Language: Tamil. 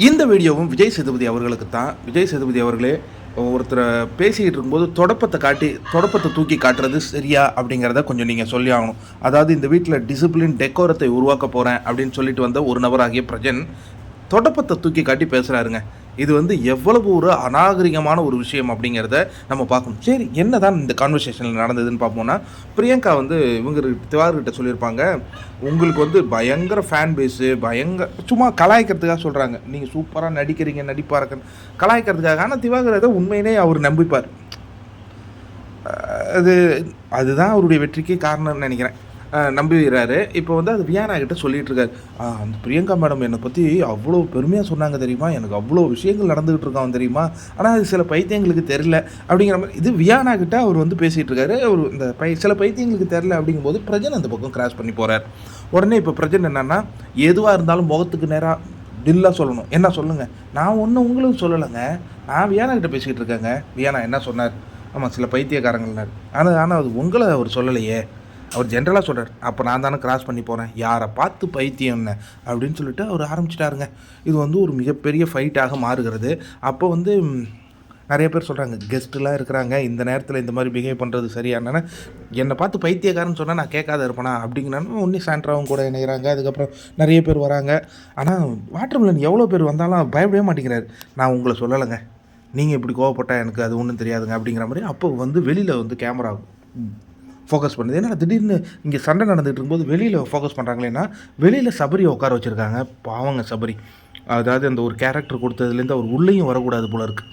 இந்த வீடியோவும் விஜய் சேதுபதி அவர்களுக்கு தான். விஜய் சேதுபதி அவர்களே ஒருத்தரை பேசிக்கிட்டு இருக்கும்போது தொடப்பத்தை தூக்கி காட்டுறது சரியா அப்படிங்கிறத கொஞ்சம் நீங்கள் சொல்லி ஆகணும். அதாவது இந்த வீட்டில் டிசிப்ளின் டெக்கோரத்தை உருவாக்க போகிறேன் அப்படின்னு சொல்லிட்டு வந்த ஒரு நபராகிய பிரஜன் தொடப்பத்தை தூக்கி காட்டி பேசுகிறாருங்க. இது எவ்வளவு ஒரு அநாகரிகமான ஒரு விஷயம் அப்படிங்கிறத நம்ம பார்க்கணும். சரி, என்ன தான் இந்த கான்வர்சேஷனில் நடந்ததுன்னு பார்ப்போம்னா, பிரியங்கா இவங்க திவார்கிட்ட சொல்லியிருப்பாங்க, உங்களுக்கு பயங்கர ஃபேன் பேஸு, சும்மா கலாய்க்கிறதுக்காக சொல்கிறாங்க, நீங்கள் சூப்பராக நடிக்கிறீங்க, நடிப்பாக இருக்க கலாய்க்கிறதுக்காக. ஆனால் திவாகர் அதை உண்மையிலே அவர் நம்பிப்பார். அதுதான் அவருடைய வெற்றிக்கு காரணம்னு நினைக்கிறேன். நம்புகிறாரு. இப்போ அது வியானா கிட்ட சொல்லிகிட்டு இருக்காரு, அந்த பிரியங்கா மேடம் என்னை பற்றி அவ்வளோ பெருமையாக சொன்னாங்க தெரியுமா, எனக்கு அவ்வளோ விஷயங்கள் நடந்துகிட்டு இருக்கான் தெரியுமா, ஆனால் அது சில பைத்தியங்களுக்கு தெரில அப்படிங்கிற மாதிரி இது வியானா கிட்ட அவர் பேசிகிட்டு இருக்காரு. அவர் இந்த சில பைத்தியங்களுக்கு தெரில அப்படிங்கும்போது பிரஜன் அந்த பக்கம் கிராஸ் பண்ணி போகிறார். உடனே இப்போ பிரஜன் என்னென்னா, எதுவாக இருந்தாலும் முகத்துக்கு நேராக டில்லாக சொல்லணும். என்ன சொல்லுங்கள், நான் ஒன்றும் உங்களுக்கு சொல்லலைங்க, நான் வியானா கிட்ட பேசிக்கிட்டு இருக்கேங்க. வியானா என்ன சொன்னார், ஆமாம் சில பைத்தியக்காரங்கள்னார், ஆனால் அது உங்களை அவர் சொல்லலையே, அவர் ஜென்ரலாக சொல்கிறார். அப்போ நான் தானே கிராஸ் பண்ணி போகிறேன், யாரை பார்த்து பைத்தியம்னு அப்படின்னு சொல்லிட்டு அவர் ஆரம்பிச்சிட்டாருங்க. இது ஒரு மிகப்பெரிய ஃபைட்டாக மாறுகிறது. அப்போ நிறைய பேர் சொல்கிறாங்க, கெஸ்ட்டுலாம் இருக்கிறாங்க, இந்த நேரத்தில் இந்த மாதிரி பிஹேவ் பண்ணுறது சரியானு. என்னை பார்த்து பைத்தியக்காரன்னு சொன்னால் நான் கேட்காத இருப்பேனா அப்படிங்கிறானு ஒன்றி சாண்ட்ராவும் கூட இணைகிறாங்க. அதுக்கப்புறம் நிறைய பேர் வராங்க. ஆனால் வாட்டர்மெலன் எவ்வளோ பேர் வந்தாலும் பயப்படவே மாட்டேங்கிறாரு. நான் உங்களை சொல்லலைங்க, நீங்கள் இப்படி கோவப்பட்டால் எனக்கு அது ஒன்றும் தெரியாதுங்க அப்படிங்கிற மாதிரி. அப்போ வெளியில் கேமரா ஃபோக்கஸ் பண்ணுது. ஏன்னா திடீர்னு இங்கே சண்டை நடந்துகிட்டு இருக்கும்போது வெளியில் ஃபோக்கஸ் பண்ணுறாங்களேன்னா, வெளியில் சபரியை உட்கார வச்சுருக்காங்க. பாவங்க சபரி, அதாவது அந்த ஒரு கேரக்டர் கொடுத்ததுலேருந்து அவர் உள்ளேயும் வரக்கூடாது போல இருக்குது.